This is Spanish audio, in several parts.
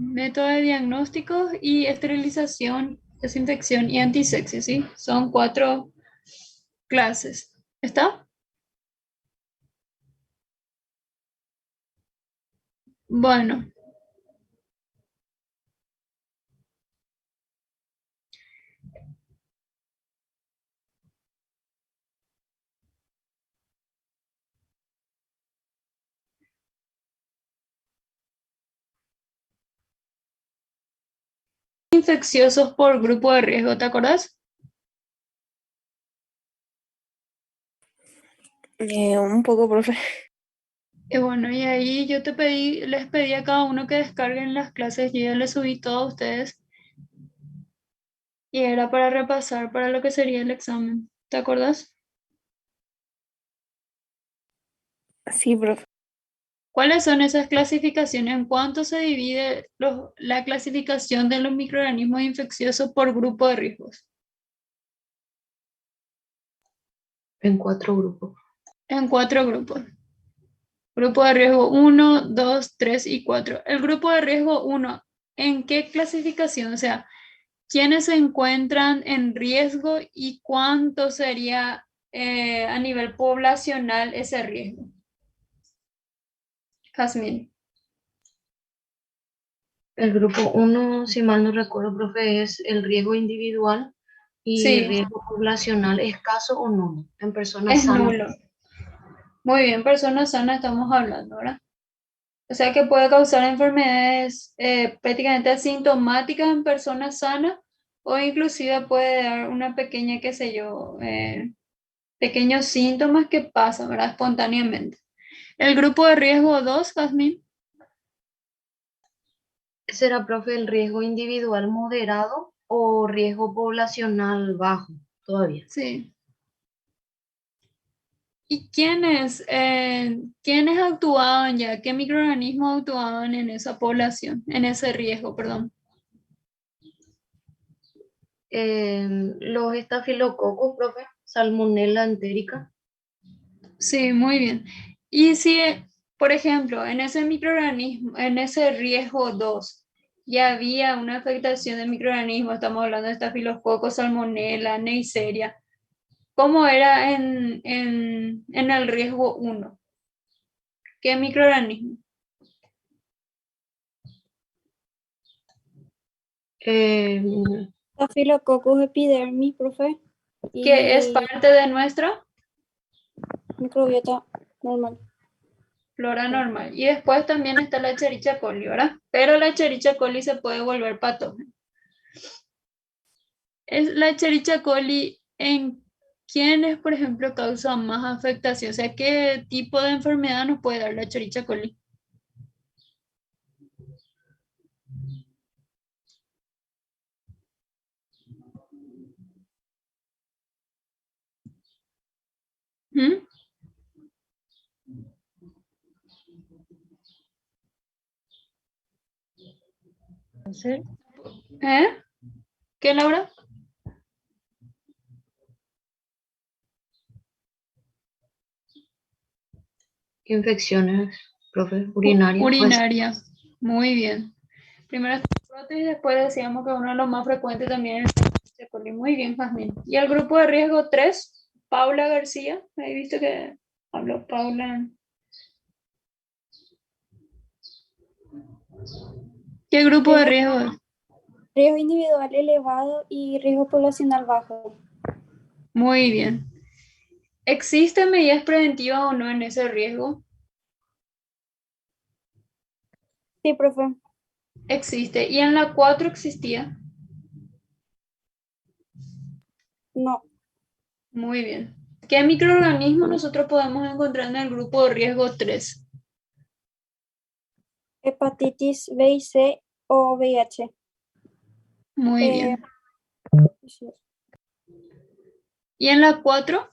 método de diagnóstico y esterilización, desinfección y antisexia, ¿sí? Son 4 clases. ¿Está? Bueno, infecciosos por grupo de riesgo, ¿te acordás? Un poco, profe. Y bueno, y ahí yo les pedí a cada uno que descarguen las clases, yo ya les subí todo a ustedes y era para repasar para lo que sería el examen. ¿Te acordás? Sí, profe. ¿Cuáles son esas clasificaciones? ¿En cuánto se divide la clasificación de los microorganismos infecciosos por grupo de riesgos? En 4 grupos. En 4 grupos. Grupo de riesgo 1, 2, 3 y 4. El grupo de riesgo 1, ¿en qué clasificación? O sea, ¿quiénes se encuentran en riesgo y cuánto sería a nivel poblacional ese riesgo? Jazmín. El grupo 1, si mal no recuerdo, profe, es el riesgo individual y Sí, riesgo poblacional escaso o nulo en personas es sanas. nulo. Muy bien, personas sanas estamos hablando, ¿verdad? O sea que puede causar enfermedades prácticamente asintomáticas en personas sanas o inclusive puede dar una pequeña, qué sé yo, pequeños síntomas que pasan, ¿verdad? Espontáneamente. El grupo de riesgo 2, Jazmín. ¿Será, profe, el riesgo individual moderado o riesgo poblacional bajo todavía? Sí. ¿Y quiénes actuaban ya? ¿Qué microorganismos actuaban en esa población, en ese riesgo, perdón? Los estafilococos, profe, Salmonella entérica. Sí, muy bien. Y si, por ejemplo, en ese microorganismo, en ese riesgo 2 ya había una afectación de microorganismos, estamos hablando de estafilococos, salmonella, neisseria, ¿cómo era en el riesgo 1? ¿Qué microorganismo? Eh, Staphylococcus epidermis, profe. ¿Qué es Y parte de nuestra microbiota normal. flora normal? Y después también está la Escherichia coli, ¿verdad? Pero la Escherichia coli se puede volver patógena. Es la Escherichia coli en quiénes, por ejemplo, causa más afectación. O sea, ¿qué tipo de enfermedad nos puede dar la Escherichia coli? ¿Mm? cáncer, ¿Eh? ¿Qué, Laura? infecciones, profe, urinarias, pues. Urinaria. Muy bien. Primero está la prótesis, después decíamos que uno de los más frecuentes también es la Escherichia coli. Muy bien, Jazmín. Y el grupo de riesgo 3, Paula García. He visto que habló Paula. ¿Qué grupo de Riesgo, riesgo? riesgo individual elevado y riesgo poblacional bajo. Muy bien. ¿Existen medidas preventivas o no en ese riesgo? Sí, profe. Existe. ¿Y en la 4 existía? No. Muy bien. ¿Qué microorganismo nosotros podemos encontrar en el grupo de riesgo 3? Hepatitis B y C o VIH. Muy Eh, bien. sí. ¿Y en la 4?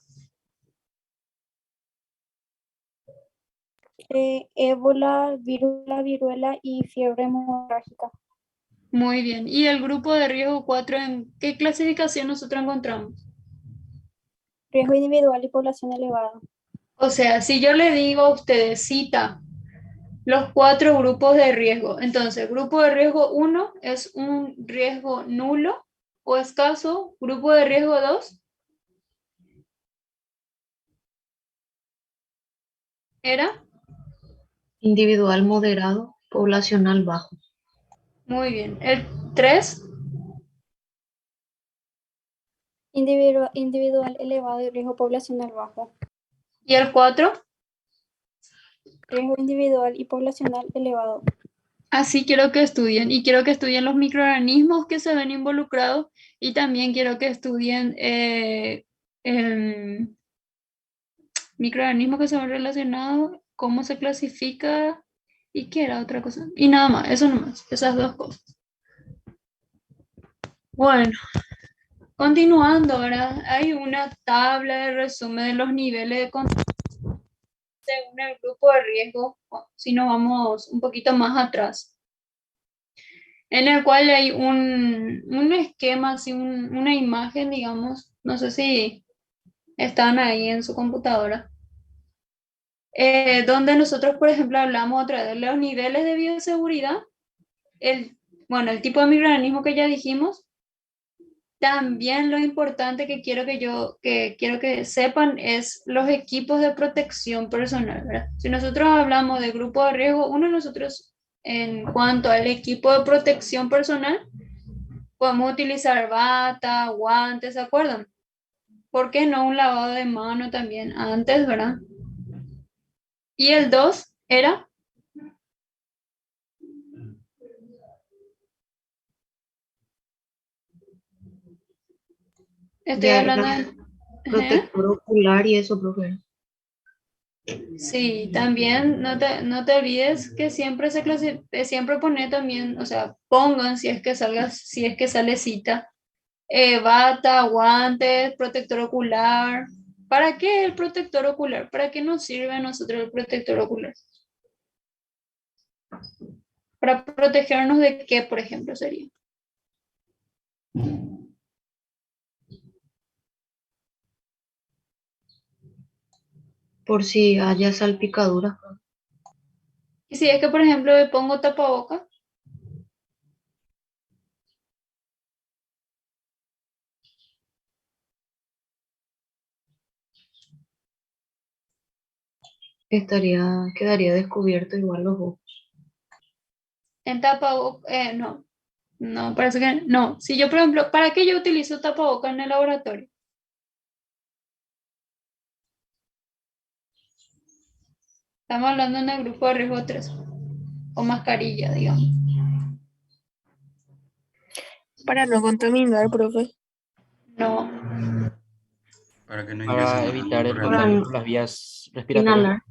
Ébola, viruela y fiebre hemorrágica. Muy bien. ¿Y el grupo de riesgo 4 en qué clasificación nosotros encontramos? Riesgo individual y población elevada. O sea, si yo le digo a ustedes cita los 4 grupos de riesgo. Entonces, grupo de riesgo 1 es un riesgo nulo o escaso. Grupo de riesgo 2 era. Individual moderado, poblacional bajo. Muy bien. El 3 Individual elevado y riesgo poblacional bajo. y el 4. Riesgo individual y poblacional elevado. Así quiero que estudien y quiero que estudien los microorganismos que se ven involucrados y también quiero que estudien el microorganismos que se ven relacionados, cómo se clasifica y qué era otra cosa. Y nada más, eso nomás, esas dos cosas. Bueno, continuando, ¿verdad? Hay una tabla de resumen de los niveles de control según el grupo de riesgo, si nos vamos un poquito más atrás, en el cual hay un esquema, así, una imagen, digamos, no sé si están ahí en su computadora, donde nosotros, por ejemplo, hablamos otra vez de los niveles de bioseguridad, el, bueno, el tipo de microorganismo que ya dijimos. También lo importante que quiero que sepan es los equipos de protección personal, ¿verdad? Si nosotros hablamos de grupo de riesgo, nosotros en cuanto al equipo de protección personal, podemos utilizar bata, guantes, ¿se acuerdan? ¿Por qué no un lavado de mano también antes, verdad? Y el 2 era, estoy Ya hablando era de... Ajá. protector ocular y eso, profe. Sí, también no te olvides que siempre siempre pone también, o sea, pongan si es que sale cita, bata, guantes, protector ocular. ¿Para qué el protector ocular? ¿Para qué nos sirve a nosotros el protector ocular? Para protegernos de qué, por ejemplo, sería. Por si haya salpicadura. Y si es que, por ejemplo, me pongo tapaboca, Quedaría descubierto igual los ojos. en tapaboca, no, no, parece que no. Si yo, por ejemplo, ¿para qué yo utilizo tapaboca en el laboratorio? Estamos hablando en el grupo de riesgo 3 o mascarilla, digamos. Para no contaminar, profe. No, Para que no ingrese Para nada evitar el corriente. Para contagio por las vías respiratorias. inhalar.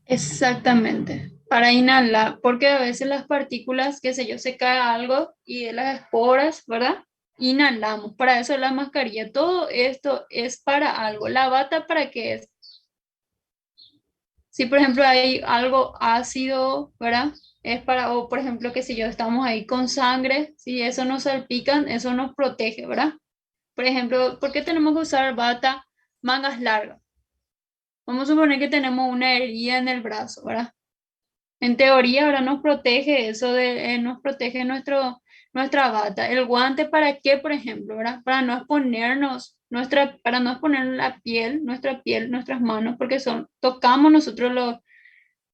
exactamente. Para inhalar, porque a veces las partículas, qué sé yo, se cae algo y de las esporas, ¿verdad? Inhalamos. Para eso la mascarilla. Todo esto es para algo. La bata, ¿para qué es? Si, por ejemplo, hay algo ácido, ¿verdad? Es para, o por ejemplo, que si yo estamos ahí con sangre, si eso nos salpican, eso nos protege, ¿verdad? Por ejemplo, ¿por qué tenemos que usar bata mangas largas? Vamos a suponer que tenemos una herida en el brazo, ¿verdad? En teoría, ahora nos protege eso nos protege nuestra bata. El guante, ¿para qué, por ejemplo, verdad? Para no exponernos para no exponer nuestra piel, nuestras manos, porque tocamos nosotros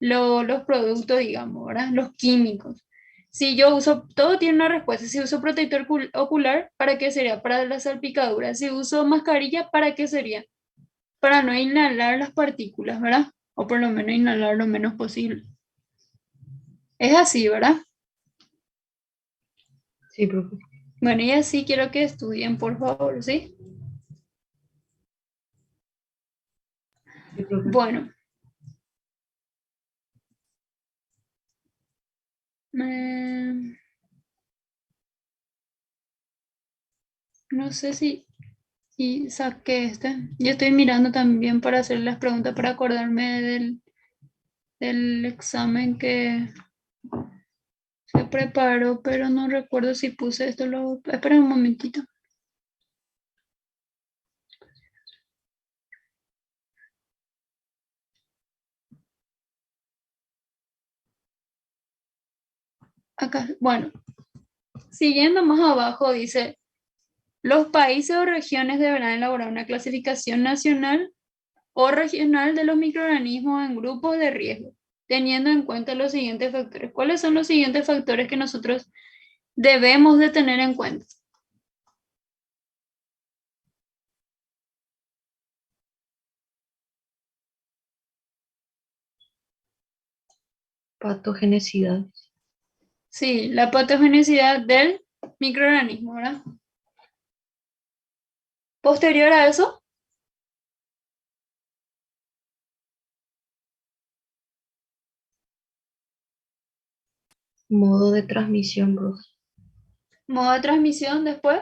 los productos, digamos, ¿verdad? Los químicos. Si yo uso, todo tiene una respuesta. Si uso protector ocular, ¿para qué sería? Para la salpicadura. Si uso mascarilla, ¿para qué sería? Para no inhalar las partículas, ¿verdad? O por lo menos inhalar lo menos posible. Es así, ¿verdad? Sí, profe. Bueno, y así quiero que estudien, por favor, ¿sí? Sí, profe. Bueno. eh, no sé si saqué este. Yo estoy mirando también para hacer las preguntas, para acordarme del examen que se preparó, pero no recuerdo si puse esto. Espera un momentito. Acá, bueno, siguiendo más abajo dice, los países o regiones deberán elaborar una clasificación nacional o regional de los microorganismos en grupos de riesgo, teniendo en cuenta los siguientes factores. ¿Cuáles son los siguientes factores que nosotros debemos de tener en cuenta? Patogenicidad. Sí, la patogenicidad del microorganismo, ¿verdad? Posterior a eso, Modo de transmisión, profe. modo de transmisión después,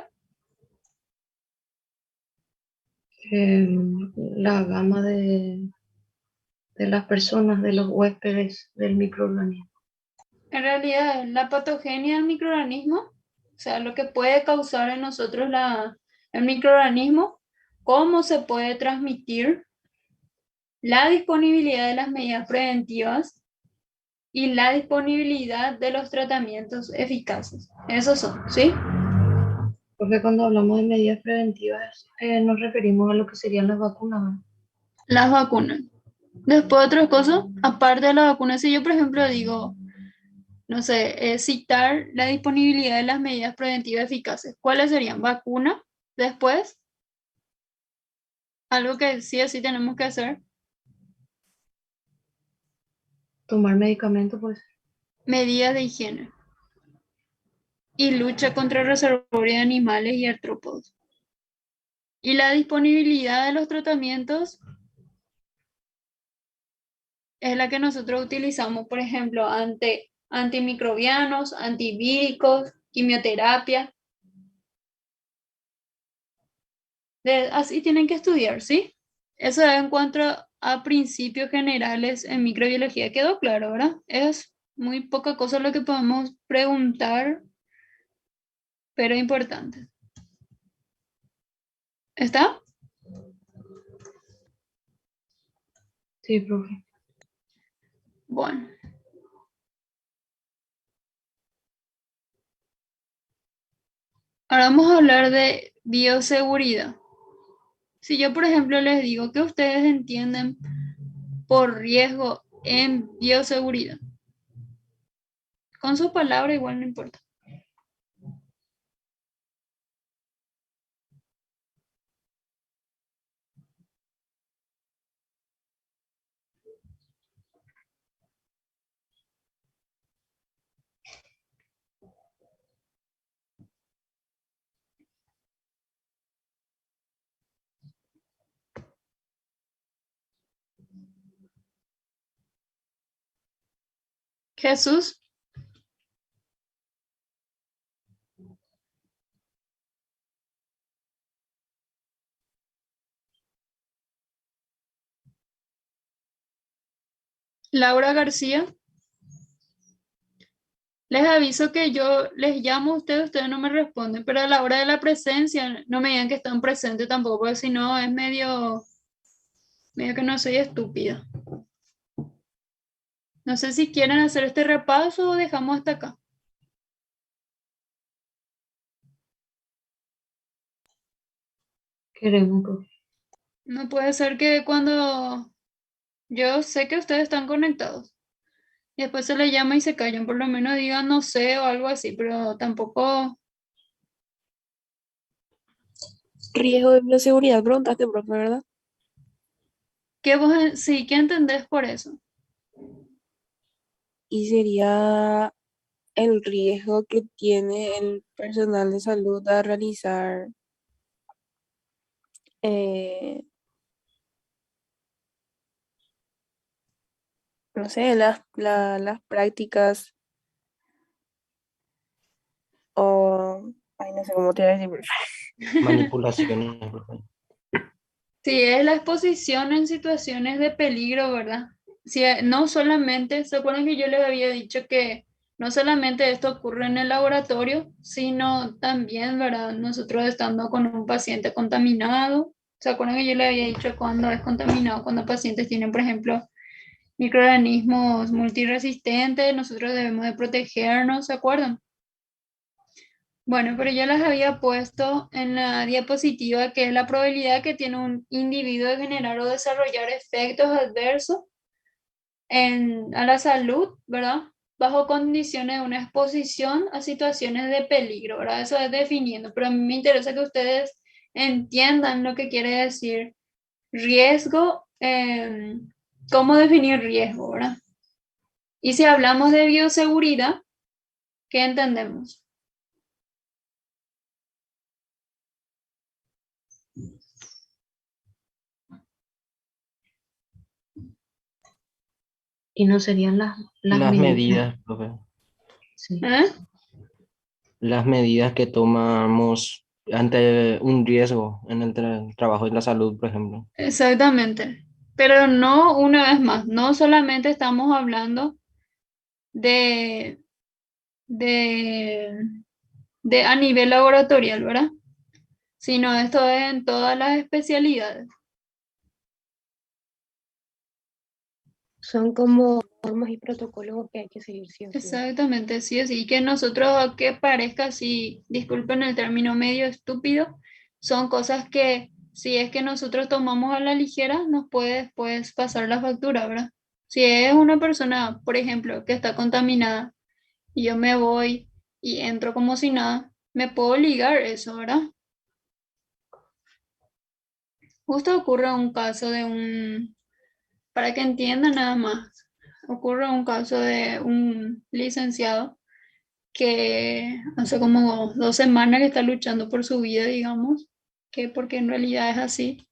La gama de las personas, de los huéspedes del microorganismo. en realidad la patogenia del microorganismo, o sea, lo que puede causar en nosotros el microorganismo, cómo se puede transmitir, la disponibilidad de las medidas preventivas y la disponibilidad de los tratamientos eficaces. Esos son, ¿sí? Porque cuando hablamos de medidas preventivas, nos referimos a lo que serían las vacunas, ¿verdad? Las vacunas. Después otras cosas, aparte de las vacunas, si yo por ejemplo digo, no sé, citar la disponibilidad de las medidas preventivas eficaces, ¿cuáles serían? Vacuna, después, algo que sí o sí tenemos que hacer, Tomar medicamentos, pues. medidas de higiene y lucha contra el reservorio de animales y artrópodos. Y la disponibilidad de los tratamientos es la que nosotros utilizamos, por ejemplo, ante antimicrobianos, antivíricos, quimioterapia. Así tienen que estudiar, ¿sí? Eso es en cuanto a principios generales en microbiología. Quedó claro, ¿verdad? Es muy poca cosa lo que podemos preguntar, pero importante. ¿Está? Sí, profe. Bueno. Ahora vamos a hablar de bioseguridad. Si yo, por ejemplo, les digo que ustedes entienden por riesgo en bioseguridad, con sus palabras igual no importa. Jesús, Laura García, les aviso que yo les llamo a ustedes no me responden, pero a la hora de la presencia no me digan que están presentes tampoco, porque si no es medio que no soy estúpida. No sé si quieren hacer este repaso o dejamos hasta acá. Queremos, profe. No puede ser que cuando yo sé que ustedes están conectados y después se les llama y se callan, por lo menos digan no sé o algo así, pero tampoco. Riesgo de bioseguridad, preguntaste, profe, ¿verdad? Sí, ¿qué entendés por eso? Y sería el riesgo que tiene el personal de salud a realizar eh, no sé, las prácticas o, ay, no sé cómo te voy a decir, profe. Manipulaciones, profe. Sí, es la exposición en situaciones de peligro, ¿verdad? Sí, no solamente, ¿se acuerdan que yo les había dicho que no solamente esto ocurre en el laboratorio, sino también, ¿verdad? Nosotros estando con un paciente contaminado, ¿se acuerdan que yo les había dicho cuando es contaminado, cuando pacientes tienen, por ejemplo, microorganismos multiresistentes, nosotros debemos de protegernos, ¿se acuerdan? Bueno, pero yo las había puesto en la diapositiva que es la probabilidad que tiene un individuo de generar o desarrollar efectos adversos a la salud, ¿verdad? Bajo condiciones de una exposición a situaciones de peligro, ¿verdad? Eso es definiendo, pero a mí me interesa que ustedes entiendan lo que quiere decir riesgo, cómo definir riesgo, ¿verdad? Y si hablamos de bioseguridad, ¿qué entendemos? Y no serían las Las medidas. medidas, profe. Sí. ¿Eh? Las medidas que tomamos ante un riesgo en el trabajo y la salud, por ejemplo. Exactamente. Pero no, una vez más, no solamente estamos hablando de, de, de a nivel laboratorial, ¿verdad? Sino esto es en todas las especialidades. Son como normas y protocolos que hay que seguir sí o sí. Exactamente, sí, así que nosotros, aunque parezca así, disculpen el término medio estúpido, son cosas que si es que nosotros tomamos a la ligera, nos puede después pasar la factura, ¿verdad? Si es una persona, por ejemplo, que está contaminada y yo me voy y entro como si nada, me puedo ligar eso, ¿verdad? Justo ocurre un caso de para que entiendan nada más, ocurre un caso de un licenciado que hace como 2 semanas que está luchando por su vida, digamos, que porque en realidad es así,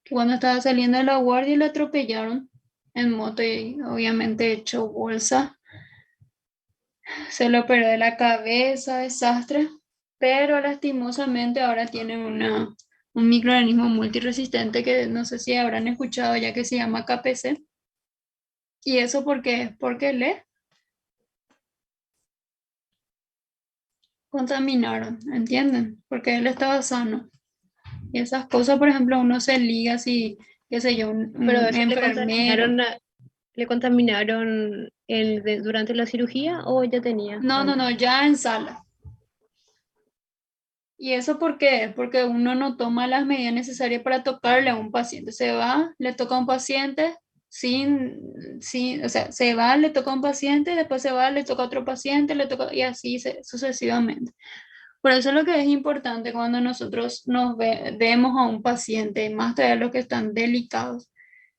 que cuando estaba saliendo de la guardia le atropellaron en moto y obviamente echó bolsa, se le operó de la cabeza, desastre, pero lastimosamente ahora tiene un microorganismo multiresistente que no sé si habrán escuchado ya que se llama KPC. ¿Y eso por qué? Porque le contaminaron, ¿entienden? Porque él estaba sano. Y esas cosas, por ejemplo, uno se liga si, qué sé yo, Pero un eso enfermero. le contaminaron durante la cirugía o ya tenía No, no, antes. no, ya en sala. ¿Y eso por qué? Porque uno no toma las medidas necesarias para tocarle a un paciente. Se va, le toca a un paciente o sea, se va, le toca a un paciente, después se va, le toca a otro paciente, le toca, y así sucesivamente. Por eso lo que es importante cuando nosotros vemos a un paciente, más todavía los que están delicados,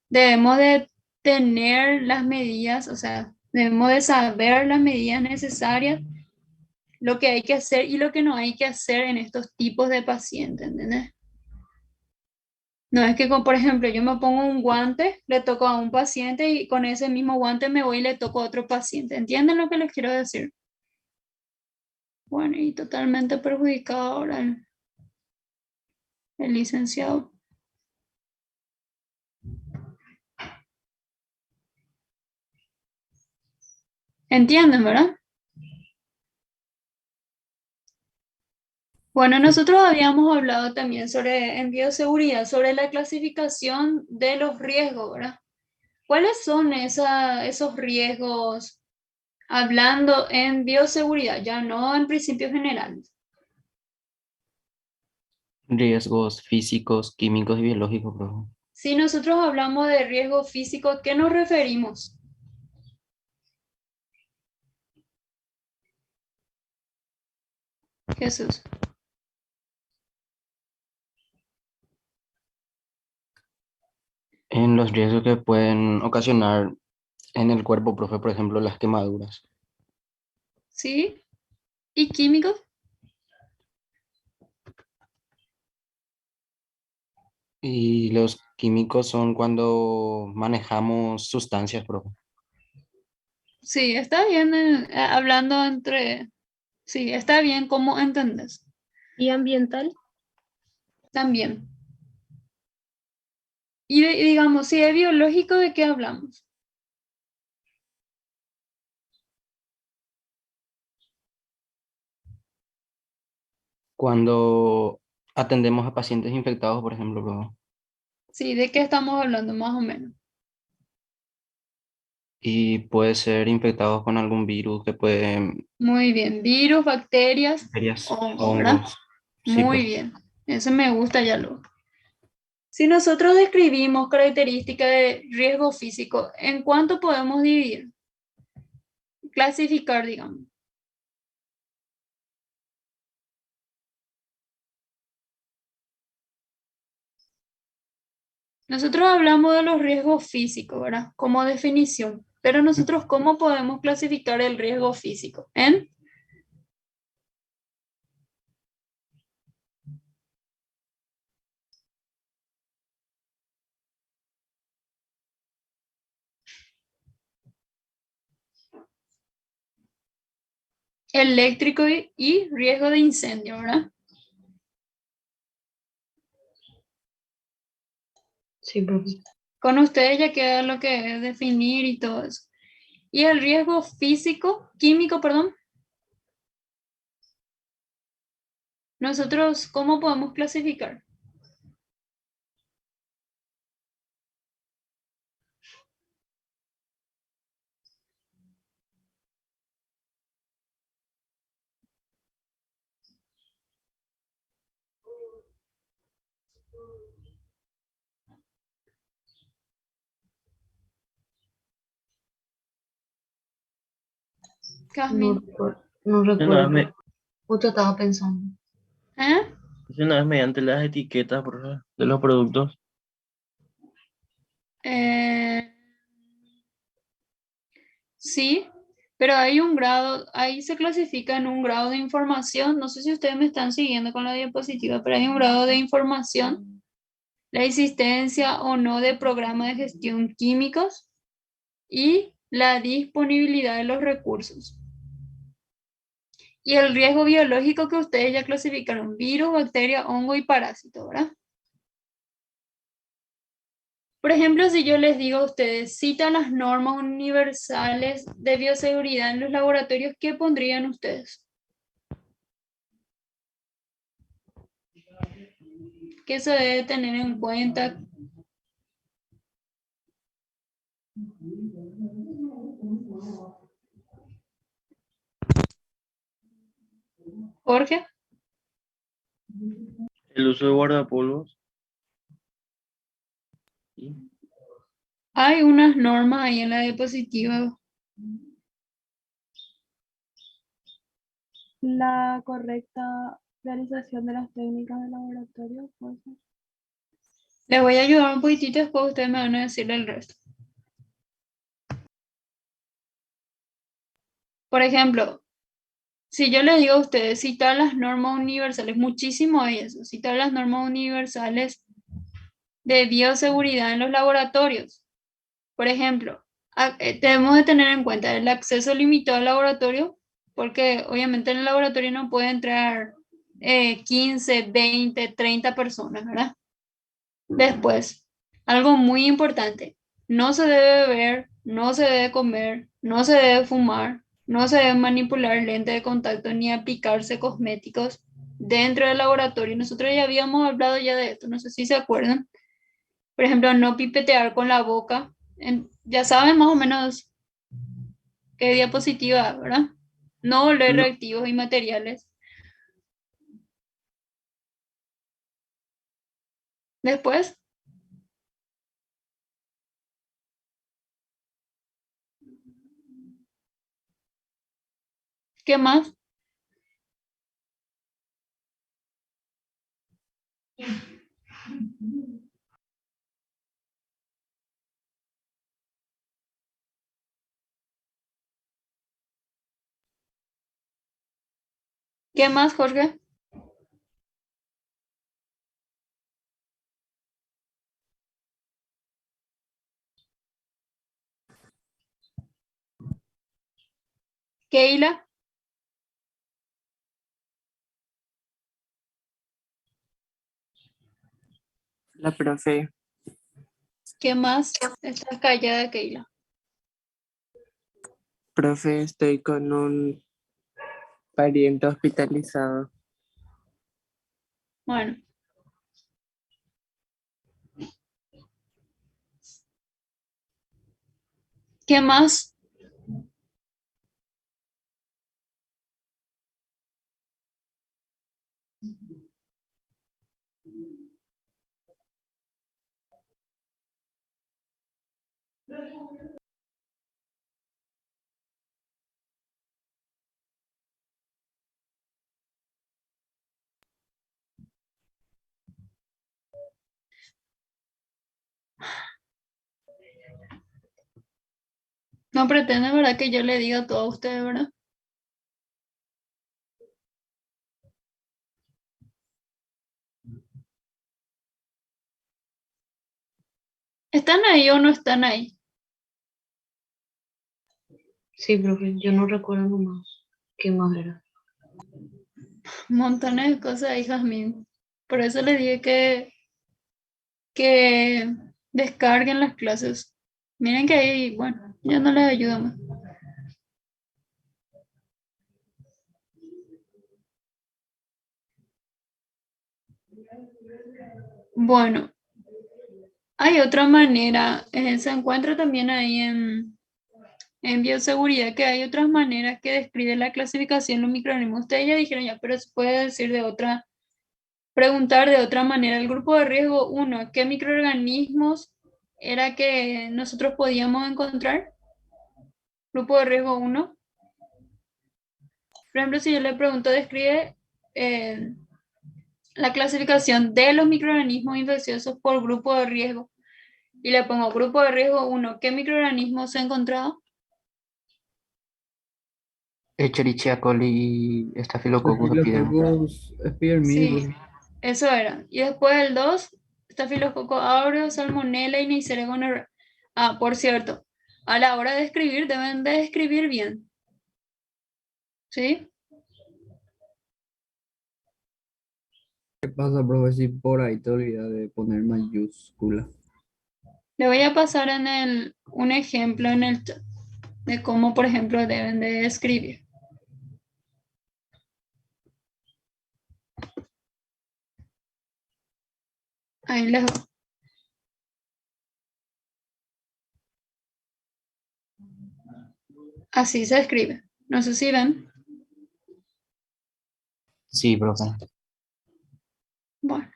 debemos de tener las medidas, o sea, debemos de saber las medidas necesarias, lo que hay que hacer y lo que no hay que hacer en estos tipos de pacientes, ¿entendés? No es que, por ejemplo, yo me pongo un guante, le toco a un paciente y con ese mismo guante me voy y le toco a otro paciente. ¿Entienden lo que les quiero decir? Bueno, y totalmente perjudicado ahora el licenciado. ¿Entienden, verdad? Bueno, nosotros habíamos hablado también en bioseguridad, sobre la clasificación de los riesgos, ¿verdad? ¿Cuáles son esos riesgos hablando en bioseguridad, ya no en principios generales? Riesgos físicos, químicos y biológicos, profe. Si nosotros hablamos de riesgo físico, ¿a qué nos referimos? Jesús. En los riesgos que pueden ocasionar en el cuerpo, profe, por ejemplo, las quemaduras. ¿Sí? ¿Y químicos? Y los químicos son cuando manejamos sustancias, profe. Sí, está bien hablando entre... Sí, está bien, ¿cómo entendés? ¿Y ambiental? También. Y digamos, si es biológico, ¿de qué hablamos? Cuando atendemos a pacientes infectados, por ejemplo, profe. Sí, ¿de qué estamos hablando más o menos? y puede ser infectados con algún virus que puede, Muy bien. Virus, bacterias, bacterias, hongo, ¿verdad? hongos. Sí, Muy pues. bien. Eso me gusta ya lo. Si nosotros describimos características de riesgo físico, ¿en cuánto podemos dividir? Clasificar, digamos. Nosotros hablamos de los riesgos físicos, ¿verdad? Como definición. Pero nosotros, ¿cómo podemos clasificar el riesgo físico? ¿En? Eléctrico y riesgo de incendio, ¿verdad? Sí, profe. Con ustedes ya queda lo que es definir y todo eso. Y el riesgo físico, químico, perdón. Nosotros, ¿cómo podemos clasificar? No, Casmin. no Eso no es, recuerdo. Justo estaba pensando. ¿Eh? eso no es mediante las etiquetas de los productos. Eh, sí, pero hay un grado, ahí se clasifica en un grado de información. No sé si ustedes me están siguiendo con la diapositiva, pero hay un grado de información, la existencia o no de programas de gestión químicos y la disponibilidad de los recursos. Y el riesgo biológico que ustedes ya clasificaron, virus, bacteria, hongo y parásito, ¿verdad? Por ejemplo, si yo les digo a ustedes, citan las normas universales de bioseguridad en los laboratorios, ¿qué pondrían ustedes? ¿Qué se debe tener en cuenta? Jorge, El uso de guardapolvos. ¿Sí? hay unas normas ahí en la diapositiva. La correcta realización de las técnicas de laboratorio, pues. Les voy a ayudar un poquitito, después ustedes me van a decir el resto. Por ejemplo, si yo les digo a ustedes citar las normas universales, muchísimo hay eso, citar las normas universales de bioseguridad en los laboratorios. Por ejemplo, debemos de tener en cuenta el acceso limitado al laboratorio, porque obviamente en el laboratorio no puede entrar 15, 20, 30 personas, ¿verdad? Después, algo muy importante, no se debe beber, no se debe comer, no se debe fumar, no se debe manipular lente de contacto ni aplicarse cosméticos dentro del laboratorio. Nosotros ya habíamos hablado ya de esto, no sé si se acuerdan. Por ejemplo, no pipetear con la boca. Ya saben más o menos qué diapositiva, ¿verdad? No oler No, reactivos y materiales. Después, ¿qué más? ¿Qué más, Jorge? Keila, La profe, ¿qué más? Estás callada, Keila. profe, estoy con un pariente hospitalizado. Bueno, ¿Qué más? No pretende, ¿verdad? Que yo le diga todo a ustedes, ¿verdad? ¿Están ahí o no están ahí? Sí, profe, yo no recuerdo nomás qué más era. Montones de cosas, hijas mías. Por eso les dije que descarguen las clases. Miren que ahí, bueno, ya no les ayuda más. Bueno, hay otra manera, se encuentra también ahí en bioseguridad, que hay otras maneras que describe la clasificación de los microorganismos. Ustedes ya dijeron ya, pero se puede decir de otra, preguntar de otra manera. El grupo de riesgo 1, ¿qué microorganismos era que nosotros podíamos encontrar? Grupo de riesgo 1. Por ejemplo, si yo le pregunto, describe eh, la clasificación de los microorganismos infecciosos por grupo de riesgo y le pongo grupo de riesgo 1, ¿qué microorganismos se ha encontrado? Escherichia coli y Staphylococcus epidermidis. Staphylococcus epidermidis. Sí, eso era. Y después el 2, Staphylococcus aureus, Salmonella y Neisseria gonorrhea. Ah, por cierto, a la hora de escribir deben de escribir bien. ¿Sí? ¿Qué pasa, profe, si por ahí te olvidas de poner mayúscula? Le voy a pasar un ejemplo en el chat de cómo, por ejemplo, deben de escribir. Ahí les va. Así se escribe. No sé si ven. Sí, profe. Bueno,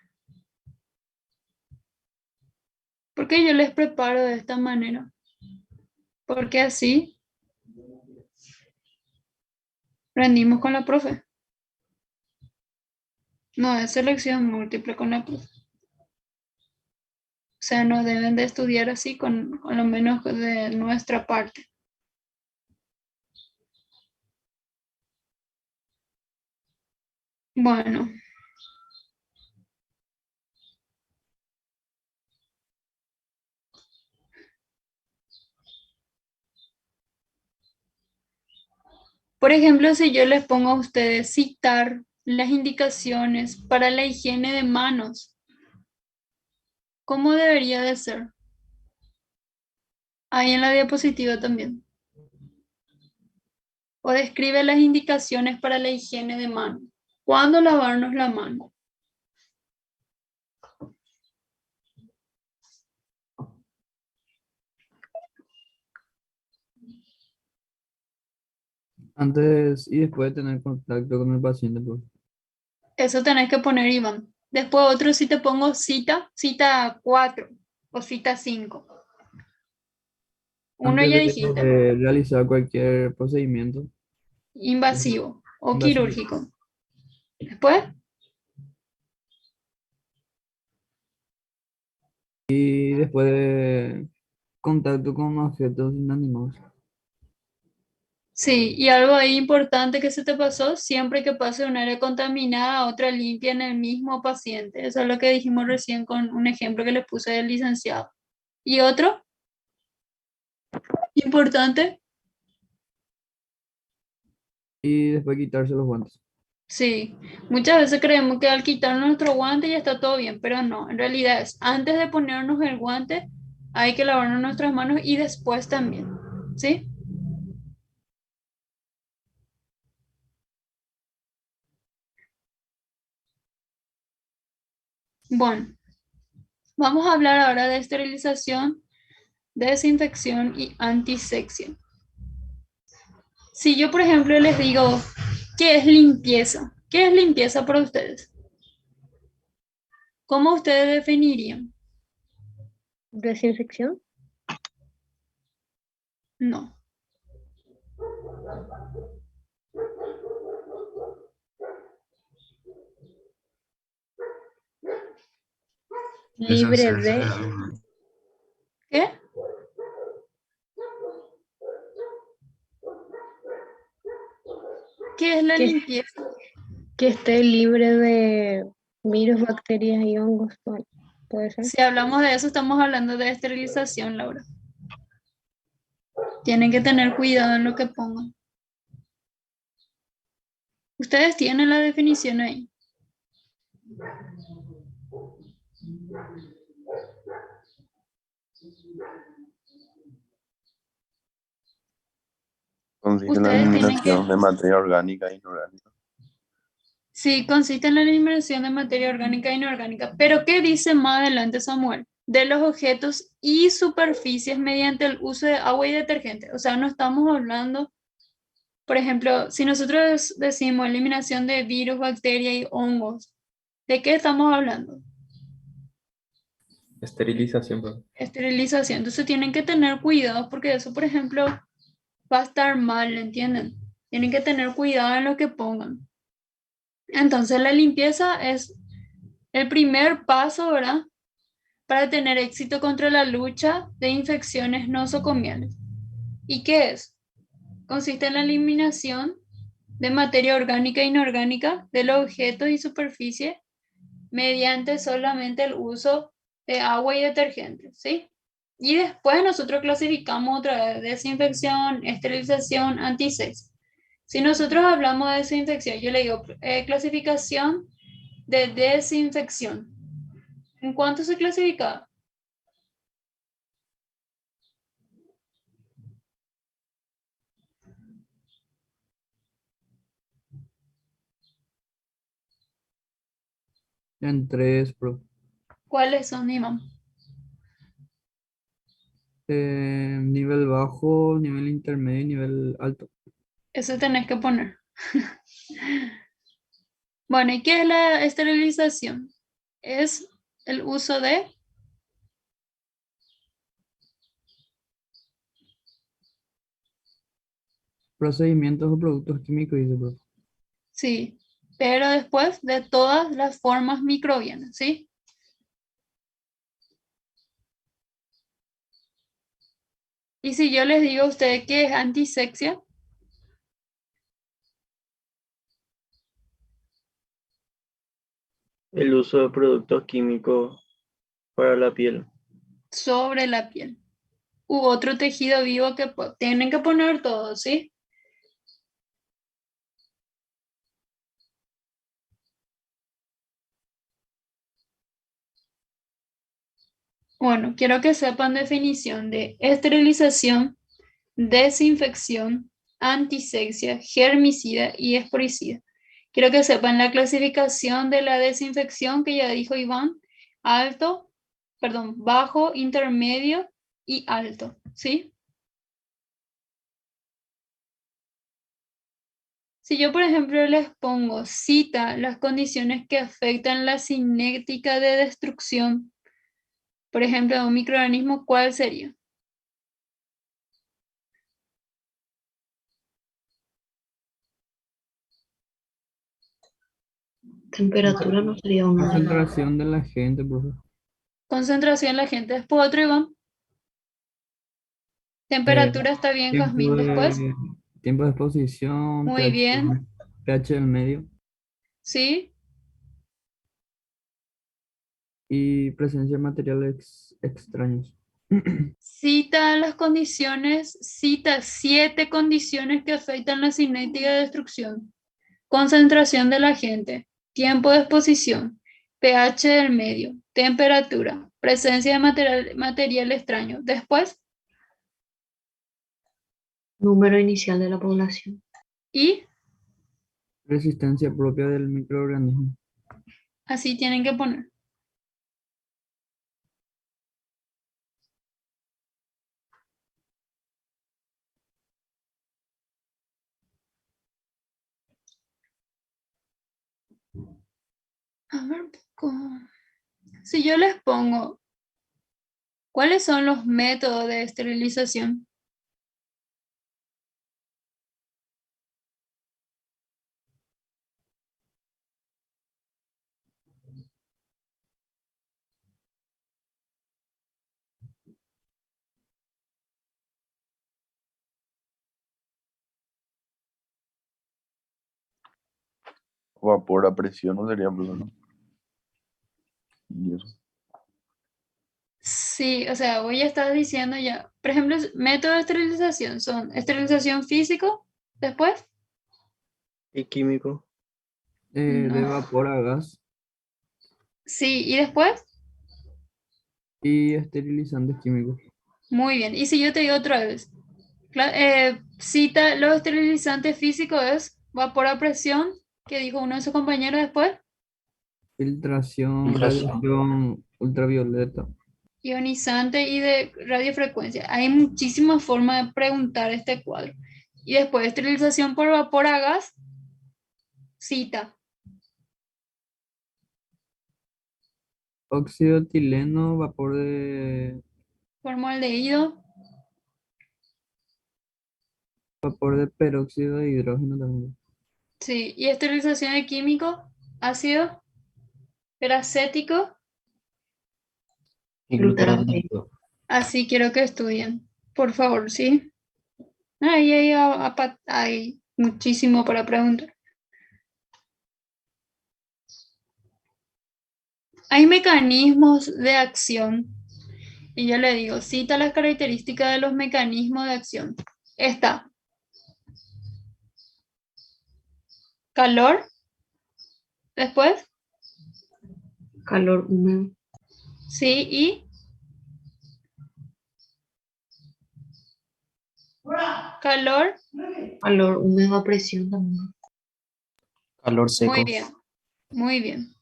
¿por qué yo les preparo de esta manera? Porque así rendimos con la profe. No es selección múltiple con la profe. O sea, no deben de estudiar así con lo menos de nuestra parte. Bueno, por ejemplo, si yo les pongo a ustedes citar las indicaciones para la higiene de manos, ¿cómo debería de ser? Ahí en la diapositiva también. O describe las indicaciones para la higiene de manos. ¿Cuándo lavarnos la mano? Antes y después de tener contacto con el paciente, profe. Eso tenés que poner, Iván. Después otro si te pongo cita 4 o cita 5. Uno Antes ya de dijiste, realizar cualquier procedimiento invasivo o invasivo. quirúrgico. Después, Y después de contacto con objetos inanimados. sí, y algo ahí importante que se te pasó, siempre que pase un área contaminada a otra limpia en el mismo paciente. Eso es lo que dijimos recién con un ejemplo que les puse del licenciado. Y otro, importante, Y después quitarse los guantes. sí, muchas veces creemos que al quitar nuestro guante ya está todo bien, pero no, en realidad es antes de ponernos el guante hay que lavarnos nuestras manos y después también, ¿sí? Bueno, vamos a hablar ahora de esterilización desinfección y antisección. Si yo, por ejemplo, les digo, ¿qué es limpieza? ¿Qué es limpieza para ustedes? ¿Cómo ustedes definirían? Desinfección. No. Libre Deshacerse de. de algo. ¿Qué? ¿Qué es la Que, limpieza? que esté libre de virus, bacterias y hongos. ¿Puede ser? Si hablamos de eso, estamos hablando de esterilización, Laura. Tienen que tener cuidado en lo que pongan. Ustedes tienen la definición ahí. Consiste en la Ustedes tienen eliminación que, de materia orgánica e inorgánica. sí, consiste en la eliminación de materia orgánica e inorgánica. Pero ¿qué dice más adelante Samuel? De los objetos y superficies mediante el uso de agua y detergente. O sea, no estamos hablando, por ejemplo, si nosotros decimos eliminación de virus, bacterias y hongos, ¿de qué estamos hablando? Esterilización, profe. Esterilización. Entonces tienen que tener cuidado porque eso, por ejemplo, va a estar mal, ¿entienden? Tienen que tener cuidado en lo que pongan. Entonces la limpieza es el primer paso, ¿verdad? Para tener éxito contra la lucha de infecciones nosocomiales. ¿Y qué es? Consiste en la eliminación de materia orgánica e inorgánica de los objetos y superficie mediante solamente el uso de agua y detergente, ¿sí? Y después nosotros clasificamos otra vez desinfección, esterilización, antisección. Si nosotros hablamos de desinfección, yo le digo clasificación de desinfección. ¿En cuánto se clasifica? En tres, profe. ¿Cuáles son, Imam? Nivel bajo, nivel intermedio y nivel alto. Eso tenés que poner. Bueno, ¿y qué es la esterilización? Es el uso de, Procedimientos o productos químicos, dice, profe. sí, pero después de todas las formas microbianas, ¿sí? Y si yo les digo a ustedes que es antisexia, El uso de productos químicos para la piel. sobre la piel u otro tejido vivo que tienen que poner todo, ¿sí? Bueno, quiero que sepan definición de esterilización, desinfección, antisexia, germicida y esporicida. Quiero que sepan la clasificación de la desinfección que ya dijo Iván, alto, perdón, bajo, intermedio y alto, ¿sí? Si yo, por ejemplo, les pongo cita las condiciones que afectan la cinética de destrucción, por ejemplo, de un microorganismo, ¿cuál sería? Temperatura no sería uno de los. Concentración de la gente, profe. Concentración en la gente. Después otro, Iván. Eh, Temperatura está bien, tiempo Jazmín. Después, de, tiempo de exposición, muy bien. pH del medio ¿Sí? y presencia de materiales extraños. Cita las condiciones, cita 7 condiciones que afectan la cinética de destrucción. Concentración del agente, tiempo de exposición, pH del medio, temperatura, presencia de material extraño. Después, Número inicial de la población. y Resistencia propia del microorganismo. así tienen que poner. A ver un poco. Si yo les pongo, ¿cuáles son los métodos de esterilización? Vapor a presión no sería, pues, ¿no? Y eso. Sí, o sea, voy a estar diciendo ya. Por ejemplo, métodos de esterilización son esterilización físico, después. ¿Y químico? De No. vapor a gas Sí, y después. y esterilizantes químicos. Muy bien. Y si yo te digo otra vez, cita los esterilizantes físicos es vapor a presión, que dijo uno de sus compañeros después, Filtración, Filtración. radiación ultravioleta. ionizante y de radiofrecuencia. Hay muchísimas formas de preguntar este cuadro. Y después, esterilización por vapor a gas, cita. Óxido etileno, vapor de Formaldehído, peróxido de hidrógeno también. sí. Y esterilización de químico, ácido peracético. Y Glutaración. glutarato. Así quiero que estudien. Por favor, ¿sí? Ahí hay muchísimo para preguntar. Hay mecanismos de acción. Y yo le digo, cita las características de los mecanismos de acción. Está calor, después, Calor húmedo. sí, y calor, Calor húmedo a presión también. Calor muy seco. bien, muy bien.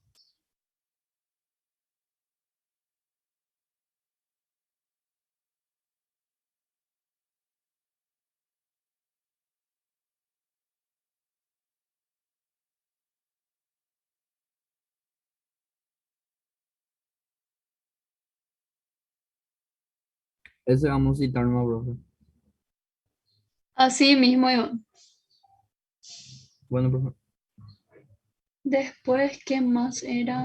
Ese vamos a citar más, profe. Así mismo, Iván. Bueno, profe. Después, ¿qué más era?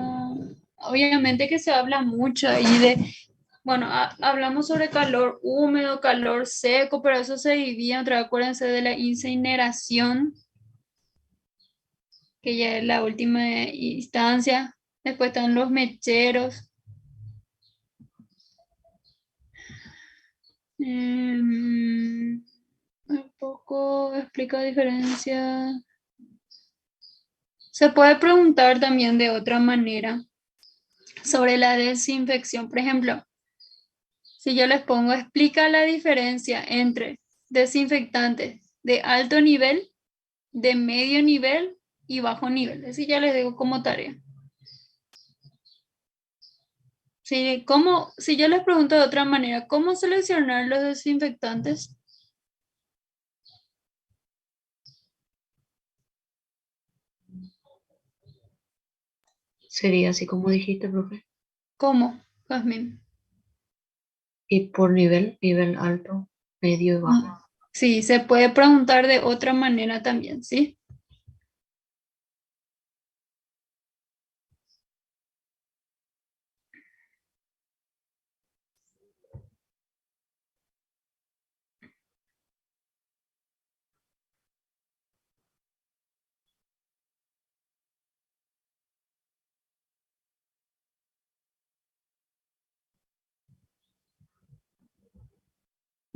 Obviamente que se habla mucho ahí de, bueno, hablamos sobre calor húmedo, calor seco, pero eso se divide, otra vez acuérdense de la incineración, que ya es la última instancia. Después están los mecheros. Un poco explica diferencia. Se puede preguntar también de otra manera sobre la desinfección. Por ejemplo, si yo les pongo, explica la diferencia entre desinfectantes de alto nivel, de medio nivel y bajo nivel. Así ya les digo como tarea. Si yo les pregunto de otra manera, ¿cómo seleccionar los desinfectantes? Sería así como dijiste, profe. ¿Cómo, Jazmín? Y por nivel alto, medio y bajo. Sí, se puede preguntar de otra manera también, ¿sí?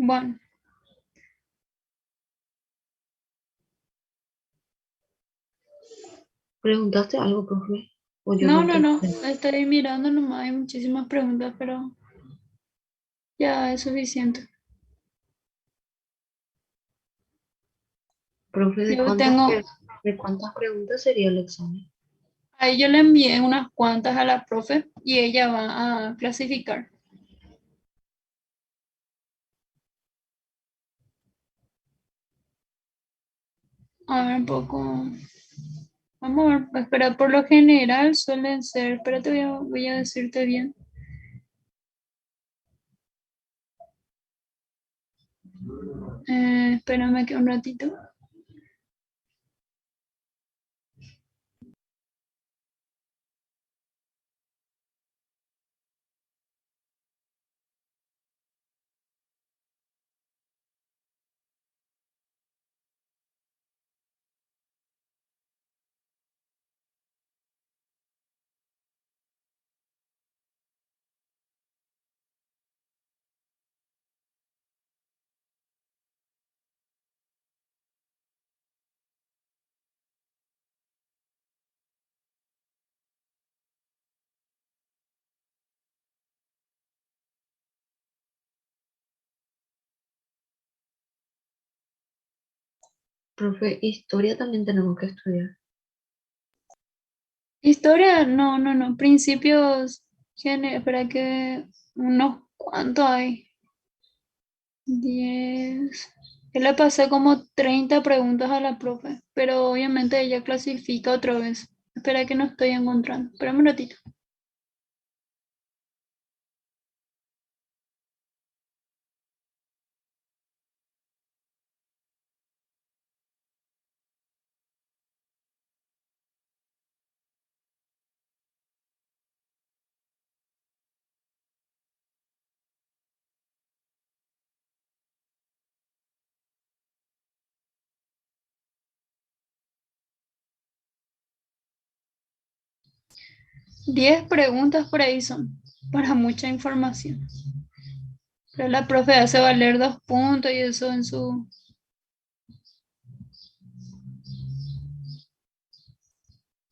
Bueno, ¿Preguntaste algo, profe? ¿O yo no, no no, no, pregunté? estoy mirando nomás, hay muchísimas preguntas, pero ya es suficiente. Profe, Yo tengo, ¿de cuántas preguntas sería el examen? ahí yo le envié unas cuantas a la profe y ella va a clasificar. A ver un poco. Vamos a ver, espera, por lo general suelen ser, espérate, voy a decirte bien. Espérame que un ratito. Profe, historia también tenemos que estudiar. Historia, no. Principios, espera que unos cuantos hay. 10. Yo le pasé como 30 preguntas a la profe, pero obviamente ella clasifica otra vez. Espera que no estoy encontrando. Espérame un ratito. Diez preguntas por ahí son, para mucha información. Pero la profe hace valer 2 puntos y eso en su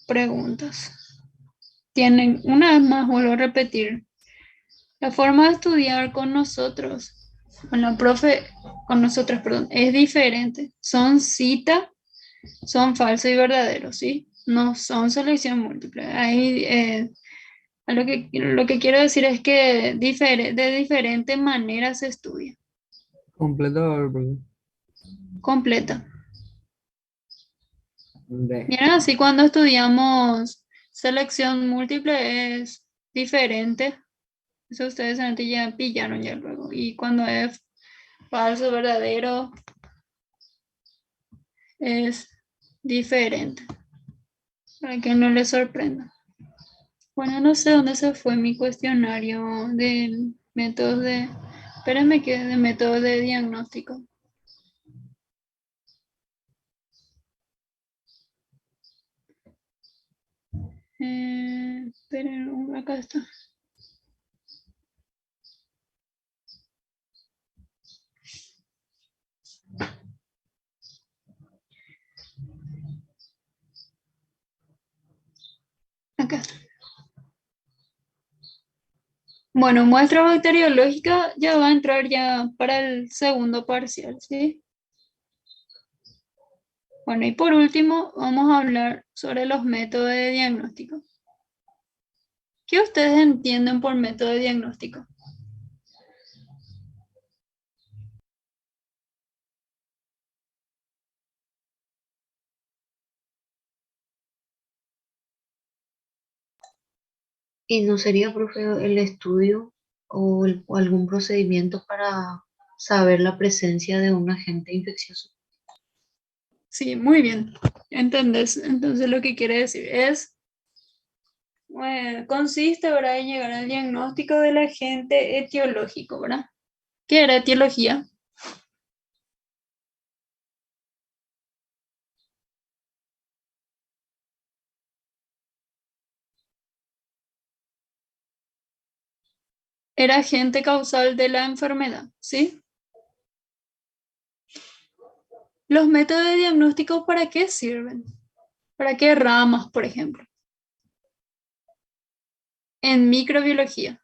preguntas. Tienen, una vez más, vuelvo a repetir, la forma de estudiar con nosotros, con la profe, con nosotros, perdón, es diferente. Son cita, son falso y verdadero, ¿sí? No son selección múltiple. Ahí, lo que quiero decir es que de diferente manera se estudia. Completa, a ver, profe. Completa. De. Bien, así cuando estudiamos selección múltiple es diferente. Eso ustedes antes ya pillaron ya luego. Y cuando es falso, verdadero, es diferente. Para que no les sorprenda. Bueno, no sé dónde se fue mi cuestionario de métodos de... Espérenme que de métodos de diagnóstico. Esperen, acá está. Acá está. Bueno, muestra bacteriológica ya va a entrar ya para el segundo parcial, ¿sí? Bueno, y por último vamos a hablar sobre los métodos de diagnóstico. ¿Qué ustedes entienden por método de diagnóstico? ¿Y no sería, profe, el estudio o algún procedimiento para saber la presencia de un agente infeccioso? Sí, muy bien. ¿Entendés? Entonces lo que quiere decir es, consiste, ¿verdad?, en llegar al diagnóstico del agente etiológico, ¿verdad? ¿Qué era etiología? Era agente causal de la enfermedad, ¿sí? ¿Los métodos de diagnóstico para qué sirven? ¿Para qué ramas, por ejemplo? En microbiología.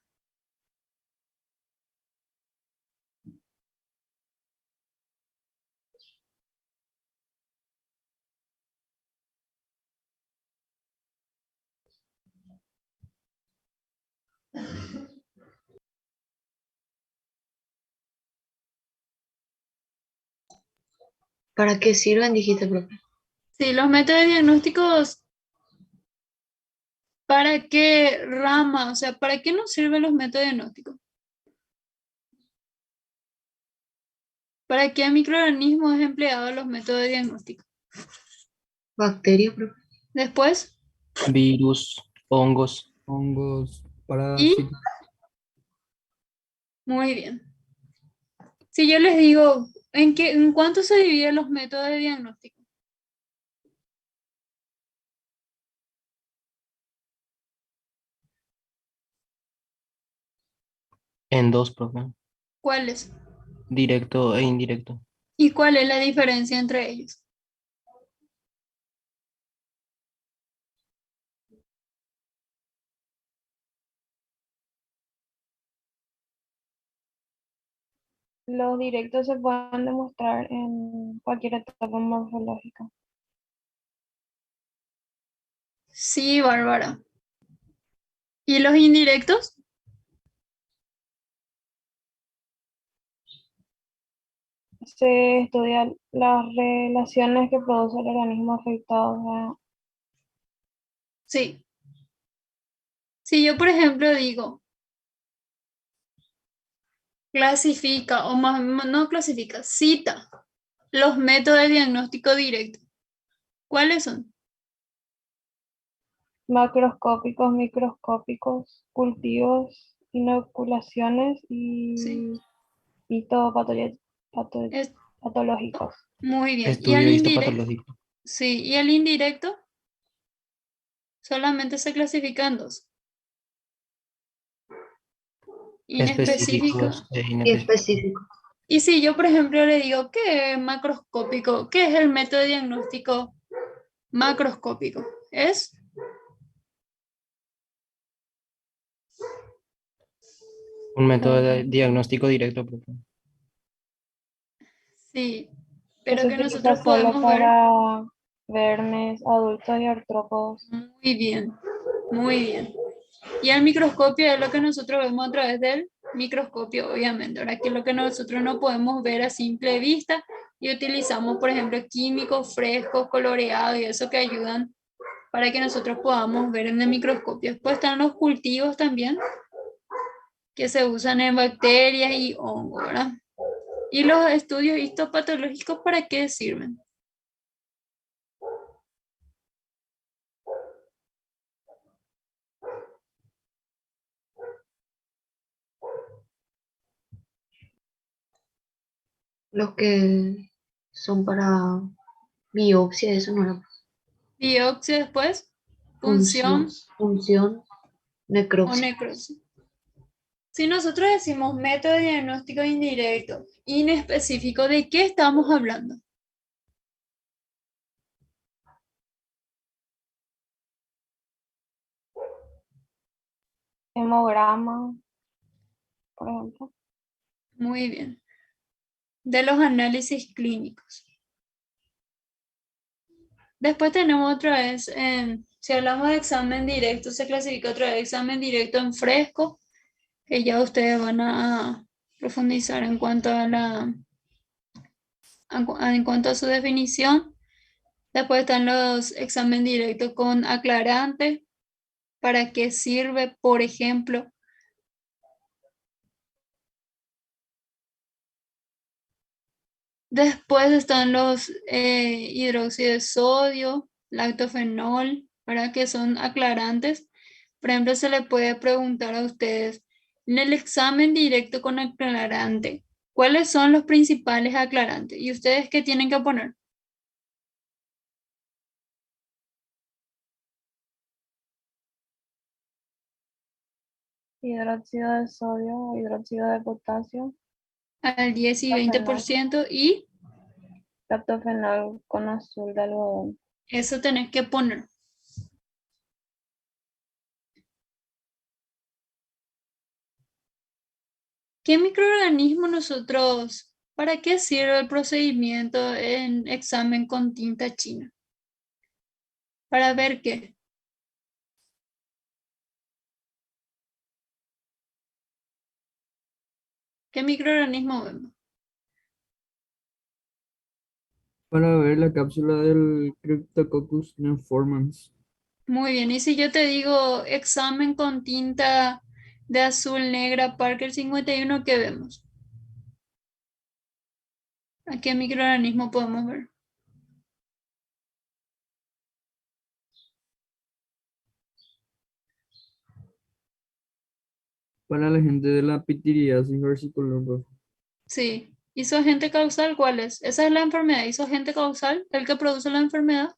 ¿Para qué sirven, dijiste, profe? Sí, los métodos diagnósticos ¿Para qué rama? O sea, ¿para qué nos sirven los métodos diagnósticos? ¿Para qué microorganismos es empleado los métodos de diagnóstico? Bacterias, profe. Después, Virus, hongos. Hongos, y parásitos. muy bien. Si yo les digo, ¿en cuánto se dividen los métodos de diagnóstico? En dos, profe. ¿Cuáles? Directo e indirecto. ¿Y cuál es la diferencia entre ellos? Los directos se pueden demostrar en cualquier etapa morfológica. Sí, Bárbara. ¿Y los indirectos? Se estudian las relaciones que produce el organismo afectado. ¿Verdad? Sí. Si yo, por ejemplo, digo, clasifica, o más, no clasifica, cita los métodos de diagnóstico directo. ¿Cuáles son? Macroscópicos, microscópicos, cultivos, inoculaciones Sí. y Es, patológicos. muy bien. ¿Y el Estudio indirecto? histopatológico. Sí, ¿y el indirecto? Solamente se clasifican dos. Inespecífico. Específicos e Y inespecíficos. específico. Y si yo, por ejemplo, le digo, ¿qué es macroscópico? ¿Qué es el método de diagnóstico macroscópico? Es, Un método de Mm, diagnóstico directo, profe. sí, que pero se que utiliza nosotros solo podemos ver. para vermes adultos y artrópodos. Muy bien, muy bien. Y el microscopio es lo que nosotros vemos a través del microscopio, obviamente. Ahora, que es lo que nosotros no podemos ver a simple vista y utilizamos, por ejemplo, químicos frescos, coloreados y eso que ayudan para que nosotros podamos ver en el microscopio. Después están los cultivos también, que se usan en bacterias y hongos, ¿verdad? ¿Y los estudios histopatológicos para qué sirven? Los que son para biopsia, eso no era Biopsia después, función, punción función, o necropsia. necrosis. Si nosotros decimos método de diagnóstico indirecto, inespecífico, ¿de qué estamos hablando? Hemograma, por ejemplo. Muy bien. De los análisis clínicos. Después tenemos otra vez, si hablamos de examen directo, se clasifica otra vez examen directo en fresco, que ya ustedes van a profundizar en cuanto a en cuanto a su definición. Después están los examen directo con aclarante. ¿Para qué sirve? Por ejemplo, después están los hidróxido de sodio, lactofenol, ¿para que son aclarantes? Por ejemplo, se le puede preguntar a ustedes en el examen directo con aclarante, ¿cuáles son los principales aclarantes? ¿Y ustedes qué tienen que poner? Hidróxido de sodio o hidróxido de potasio, Al 10 y lactofenol, 20% y lactofenol con azul de algodón. eso tenés que poner. ¿Qué microorganismo nosotros, para qué sirve el procedimiento en examen con tinta china? ¿Para ver qué? ¿Qué microorganismo vemos? Para ver la cápsula del Cryptococcus neoformans. Muy bien. Y si yo te digo examen con tinta de azul negra Parker 51, ¿qué vemos? ¿A qué microorganismo podemos ver? Para la gente de la pitiriasis versicolor, profe. Sí. ¿Isogente causal cuál es? Esa es la enfermedad. ¿Isogente causal? ¿El que produce la enfermedad?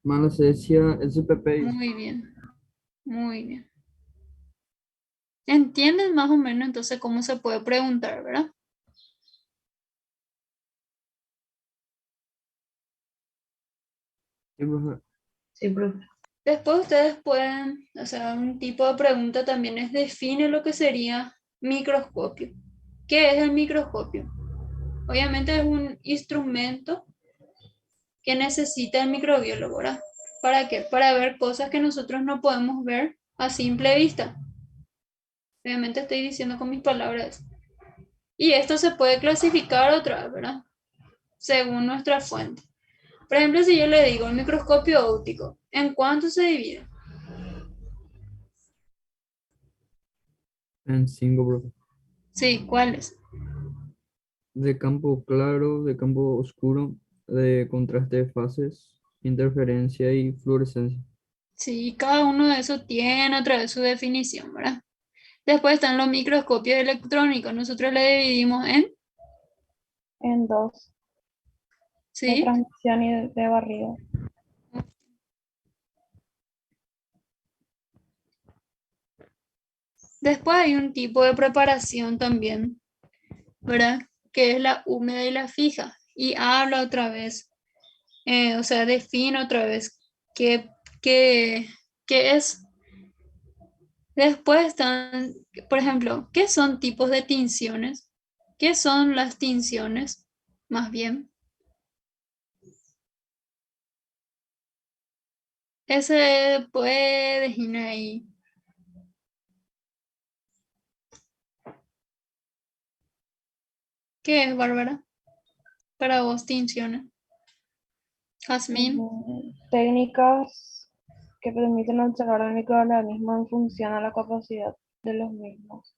Malacesia SPP. Muy bien. Muy bien. ¿Entiendes más o menos entonces cómo se puede preguntar, verdad? Sí, profe. Sí, profe. Después ustedes pueden, o sea, un tipo de pregunta también es define lo que sería microscopio. ¿Qué es el microscopio? Obviamente es un instrumento que necesita el microbiólogo, ¿verdad? ¿Para qué? Para ver cosas que nosotros no podemos ver a simple vista. Obviamente estoy diciendo con mis palabras. Y esto se puede clasificar otra vez, ¿verdad? Según nuestra fuente. Por ejemplo, si yo le digo el microscopio óptico, ¿en cuánto se divide? En 5, profe. Sí, ¿cuáles? De campo claro, de campo oscuro, de contraste de fases, interferencia y fluorescencia. Sí, cada uno de esos tiene otra vez su definición, ¿verdad? Después están los microscopios electrónicos. Nosotros le dividimos En dos, de ¿sí? transmisión y de barrido. Después hay un tipo de preparación también, ¿verdad? Que es la húmeda y la fija. Y habla otra vez, o sea, define otra vez qué, qué, qué es. Después están, por ejemplo, ¿qué son tipos de tinciones? ¿Qué son las tinciones? Más bien. Ese puede definir ahí. ¿Qué es, Bárbara? Para vos, tinciones. Jazmín. Técnicas que permiten observar el microorganismo en función a la capacidad de los mismos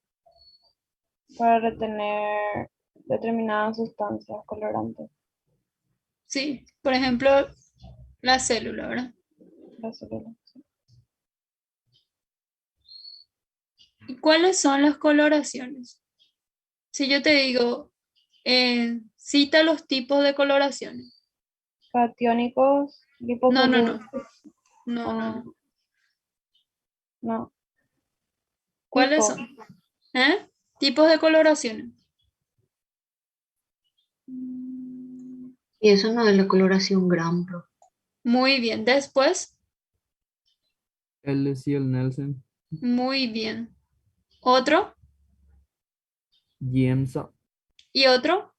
para retener determinadas sustancias colorantes. Sí, por ejemplo, la célula, ¿verdad? Las células. ¿Y cuáles son las coloraciones? Si yo te digo, cita los tipos de coloraciones. Catiónicos, No, no, liposolubles, no. No, no, no. no. ¿Cuáles Tipo, son? ¿Eh? Tipos de coloraciones. Y eso no es la coloración gran, profe. Muy bien. Después, El Ciel Nelson, muy bien. Otro Giemsa, y otro.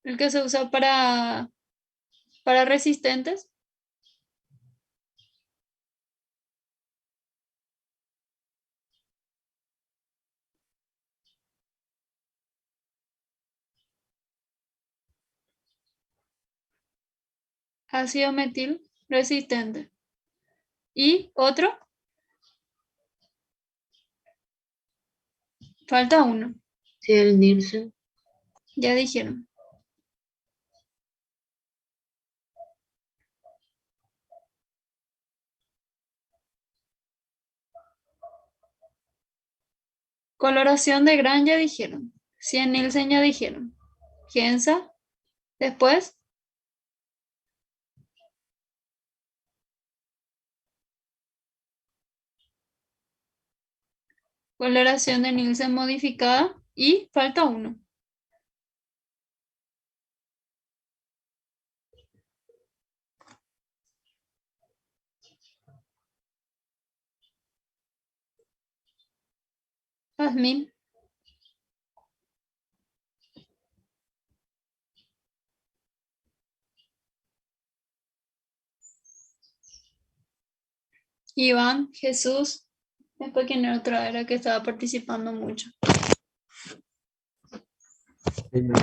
El que se usa para resistentes. Ácido metil resistente. Y otro. Falta uno. Sí, el Nielsen. Ya dijeron. Coloración de Gran ya dijeron. Cien Nielsen ya dijeron. Gensa. Después, coloración de Nielsen modificada. Y falta uno. Jazmín. Iván. Jesús. Después, ¿quién era otra era que estaba participando mucho?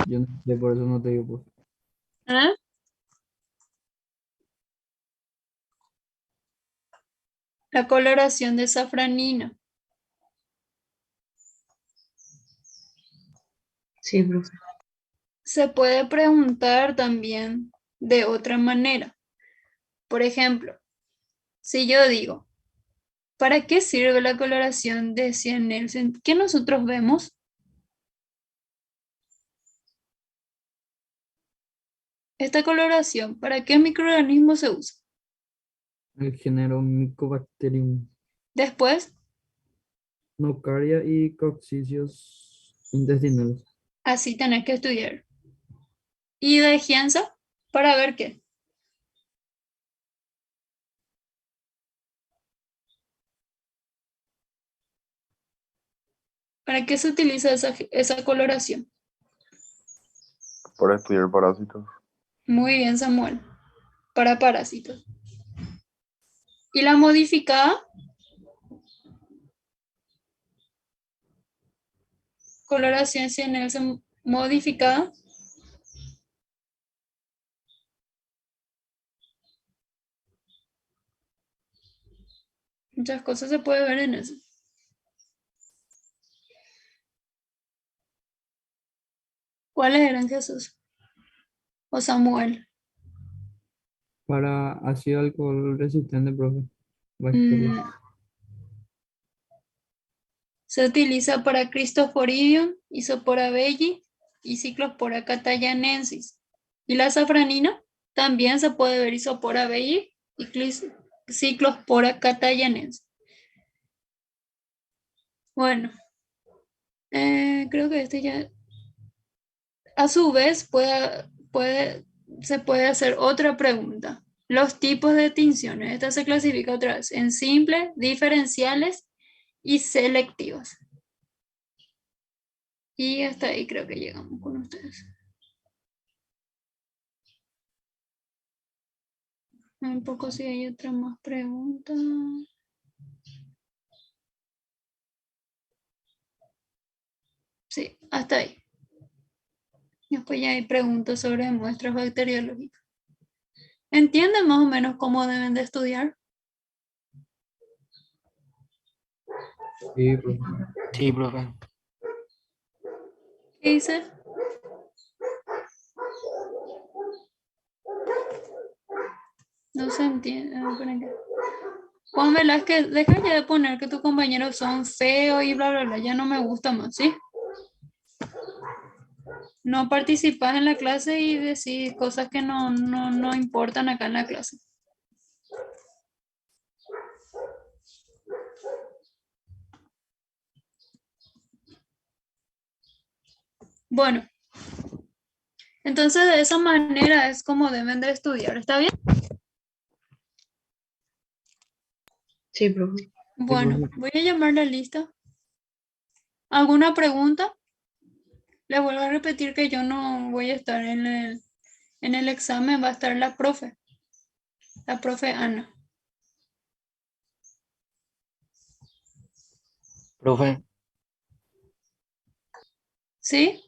yo no sé, por eso no te digo, profe. ¿Eh? La coloración de safranina. Sí, profe. Se puede preguntar también de otra manera. Por ejemplo, si yo digo, ¿para qué sirve la coloración de Cien-Nelson? ¿Qué nosotros vemos? Esta coloración, ¿para qué microorganismo se usa? El género Mycobacterium, Después, Nocaria y coccidiosis intestinales. así tenés que estudiar. ¿Y de Gienza? ¿Para ver qué? ¿Para qué se utiliza esa coloración? Para estudiar parásitos. Muy bien, Samuel. Para parásitos. ¿Y la modificada? Coloración Cien-Nelson modificada. Muchas cosas se puede ver en eso. ¿Cuáles eran, Jesús? O Samuel. Para ácido alcohol resistente, profe. Bacterias. Se utiliza para Cristoforidium, Isopora belli y Cyclospora catalayensis. ¿Y la safranina? También se puede ver Isopora belli y Cyclospora catalayensis. Bueno, creo que este ya... A su vez, se puede hacer otra pregunta. Los tipos de tinciones. Esta se clasifica otra vez en simples, diferenciales y selectivas. Y hasta ahí creo que llegamos con ustedes. Un poco si hay otra más pregunta. Sí, hasta ahí. Después ya hay preguntas sobre muestras bacteriológicas. ¿Entienden más o menos cómo deben de estudiar? Sí, profe. Sí, profe. ¿Qué dice? No se entiende. Juan Velázquez, deja ya de poner que tus compañeros son feos y bla, bla, bla. Ya no me gusta más, ¿sí? No participas en la clase y decís cosas que no importan acá en la clase. Bueno, entonces de esa manera es como deben de estudiar, ¿está bien? Sí, profe. Bueno, profe. voy a llamar la lista. ¿Alguna pregunta? Les vuelvo a repetir que yo no voy a estar en el examen, va a estar la profe Ana. Profe, ¿Sí?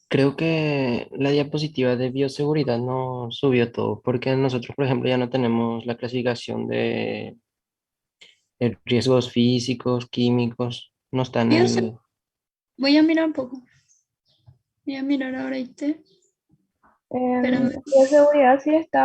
creo que la diapositiva de bioseguridad no subió todo, porque nosotros, por ejemplo, ya no tenemos la clasificación de riesgos físicos, químicos, no está en Yo sé. el... Voy a mirar un poco. Voy a mirar ahora, ¿viste? En Espérame. bioseguridad sí está